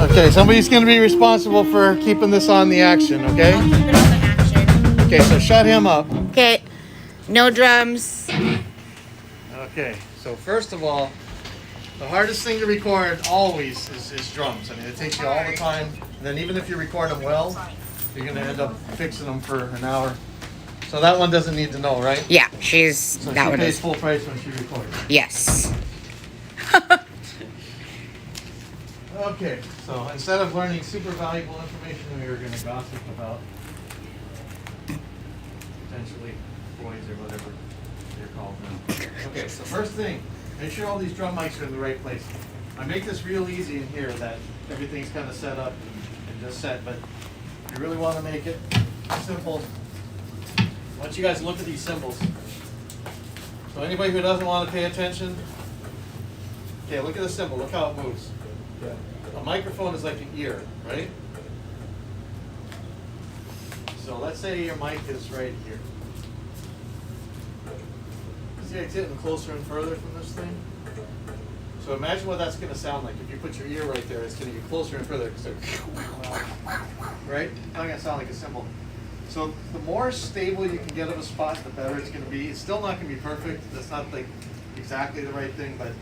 Okay, somebody's going to be responsible for keeping this on the action, okay? I'll keep it on the action. Okay, so shut him up. Okay, no drums. Okay, so first of all, the hardest thing to record always is drums. I mean, it takes you all the time. And then even if you record them well, you're going to end up fixing them for an hour. So that one doesn't need to know, right? Yeah, So that she one pays is. full price when she records. Yes. Okay, so instead of learning super valuable information, we were going to gossip about potentially boys or whatever they're called now. Okay, so first thing, make sure all these drum mics are in the right place. I make this real easy in here that everything's kind of set up and just set, but you really want to make it simple. I want you guys to look at these symbols. So anybody who doesn't want to pay attention, okay, look at the symbol, look how it moves. A microphone is like an ear, right? So let's say your mic is right here. See, it's getting closer and further from this thing. So imagine what that's going to sound like. If you put your ear right there, it's going to get closer and further. Right? It's not going to sound like a cymbal. So the more stable you can get of a spot, the better it's going to be. It's still not going to be perfect. That's not like exactly the right thing, but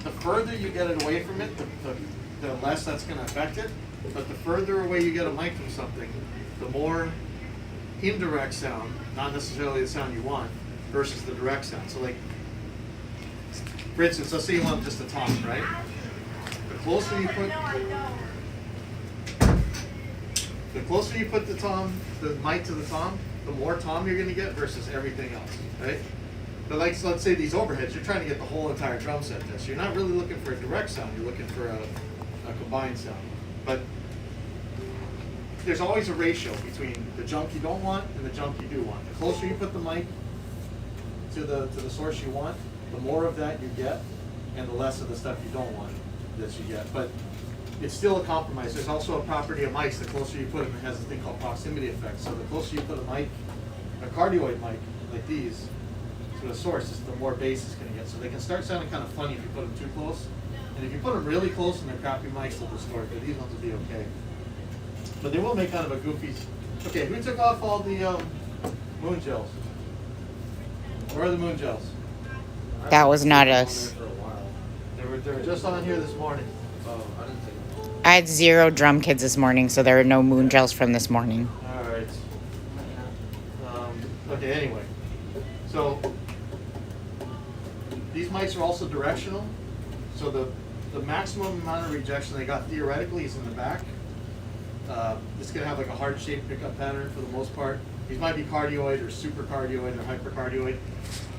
the further you get it away from it, the less that's going to affect it. But the further away you get a mic from something, the more indirect sound, not necessarily the sound you want, versus the direct sound. So like, for instance, let's say you want just a tom, right? The closer you put the mic to the tom, the more tom you're going to get versus everything else, right? But like, so let's say these overheads, you're trying to get the whole entire drum set test. You're not really looking for a direct sound, you're looking for a combined sound. But there's always a ratio between the junk you don't want and the junk you do want. The closer you put the mic to the source you want, the more of that you get, and the less of the stuff you don't want that you get. But it's still a compromise. There's also a property of mics. The closer you put them, it has a thing called proximity effect. So the closer you put a mic, a cardioid mic like these, to the source, the more bass it's going to get. So they can start sounding kind of funny if you put them too close. And if you put them really close and they're crappy mics, they'll distort. But these ones will be okay. But they will make kind of a goofy. Okay, who took off all the moon gels? Where are the moon gels? That was not us. They were just on here this morning. Oh, I didn't take them. I had 0 drum kits this morning, so there are no moon gels from this morning. All right. Okay, anyway. So these mics are also directional. So the maximum amount of rejection they got theoretically is in the back. It's going to have like a heart-shaped pickup pattern for the most part. These might be cardioid or supercardioid or hypercardioid,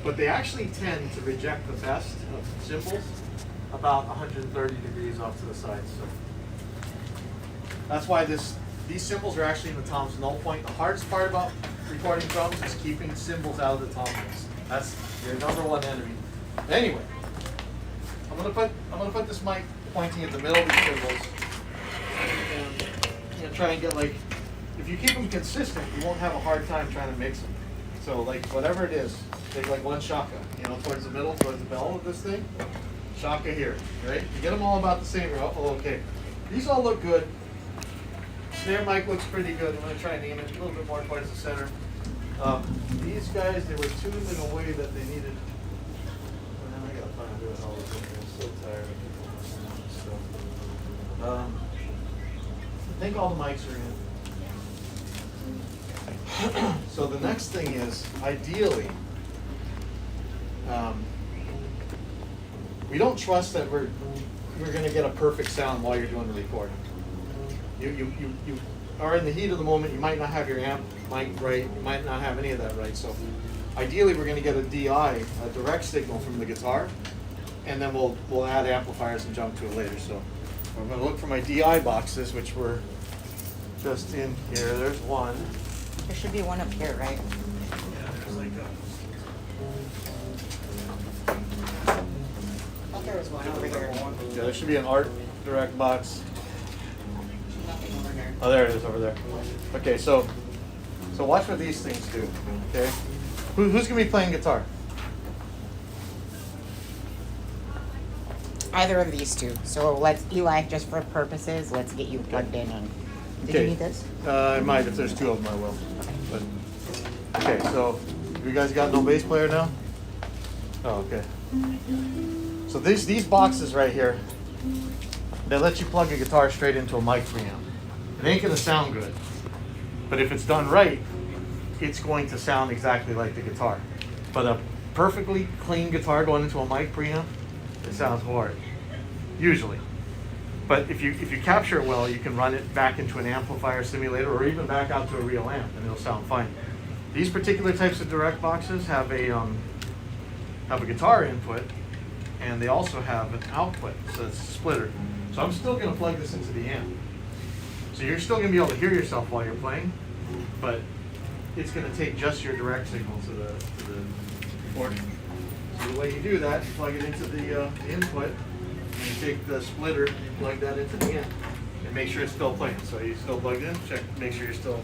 but they actually tend to reject the best of cymbals about 130 degrees off to the side. So that's why these cymbals are actually in the tom's null point. The hardest part about recording drums is keeping cymbals out of the tom mix. That's your number one enemy. Anyway, I'm gonna put this mic pointing at the middle of the cymbals, and I'm gonna try and get like, if you keep them consistent, you won't have a hard time trying to mix them. So like whatever it is, take like one shaka, towards the middle, towards the bell of this thing. Shaka here, right? You get them all about the same. Oh, okay. These all look good. Snare mic looks pretty good. I'm going to try and aim it a little bit more towards the center. These guys, they were tuned in a way that they needed. I got to find out all this. I'm so tired of doing stuff. I think all the mics are in. So the next thing is, ideally, we don't trust that we're going to get a perfect sound while you're doing the recording. You are in the heat of the moment. You might not have your amp mic right. You might not have any of that right. So ideally, we're going to get a DI, a direct signal from the guitar, and then we'll add amplifiers and jump to it later. So I'm going to look for my DI boxes, which were just in here. There's one. There should be one up here, right? Yeah, there's like I thought there was one over here. yeah, there should be an art direct box. Nothing over here. Oh, there it is over there. Okay, so watch what these things do. Okay, who's gonna be playing guitar? Either of these two. So let's, Eli, just for purposes, let's get you plugged in and, did you Okay. need this? I might, if there's two of them, I will. But, okay, so you guys got no bass player now? Oh, okay. So these boxes right here, they let you plug a guitar straight into a mic preamp. It ain't gonna sound good, but if it's done right, it's going to sound exactly like the guitar. But a perfectly clean guitar going into a mic preamp, it sounds horrid, usually. But if you capture it well, you can run it back into an amplifier simulator or even back out to a real amp, and it'll sound fine. These particular types of direct boxes have a guitar input, and they also have an output, so it's a splitter. So I'm still going to plug this into the amp. So you're still going to be able to hear yourself while you're playing, but it's going to take just your direct signal to the portion. So the way you do that, you plug it into the input, and you take the splitter, plug that into the amp, and make sure it's still playing. So you still plug it in, check, make sure you're still.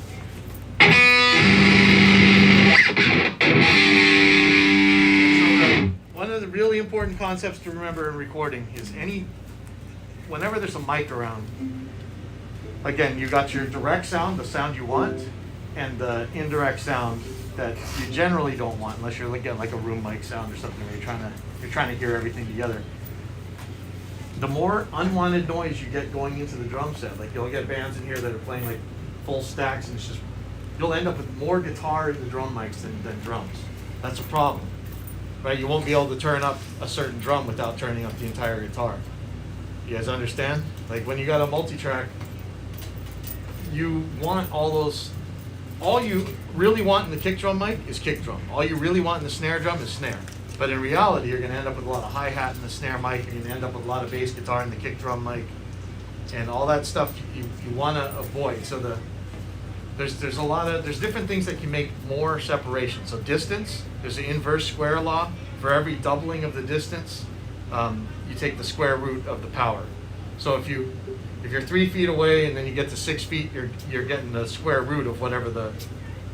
One of the really important concepts to remember in recording is whenever there's a mic around, again, you got your direct sound, the sound you want, and the indirect sound that you generally don't want, unless you're getting like a room mic sound or something where you're trying to hear everything together. The more unwanted noise you get going into the drum set, like you'll get bands in here that are playing like full stacks, and it's just, you'll end up with more guitar in the drum mics than drums. That's a problem, right? You won't be able to turn up a certain drum without turning up the entire guitar. You guys understand? Like when you got a multi-track, you want all you really want in the kick drum mic is kick drum. All you really want in the snare drum is snare. But in reality, you're gonna end up with a lot of hi-hat in the snare mic, and you're gonna end up with a lot of bass guitar in the kick drum mic, and all that stuff you wanna avoid. So there's different things that can make more separation. So distance, there's an inverse square law. For every doubling of the distance, you take the square root of the power. So if you're 3 feet away and then you get to 6 feet, you're getting the square root of whatever the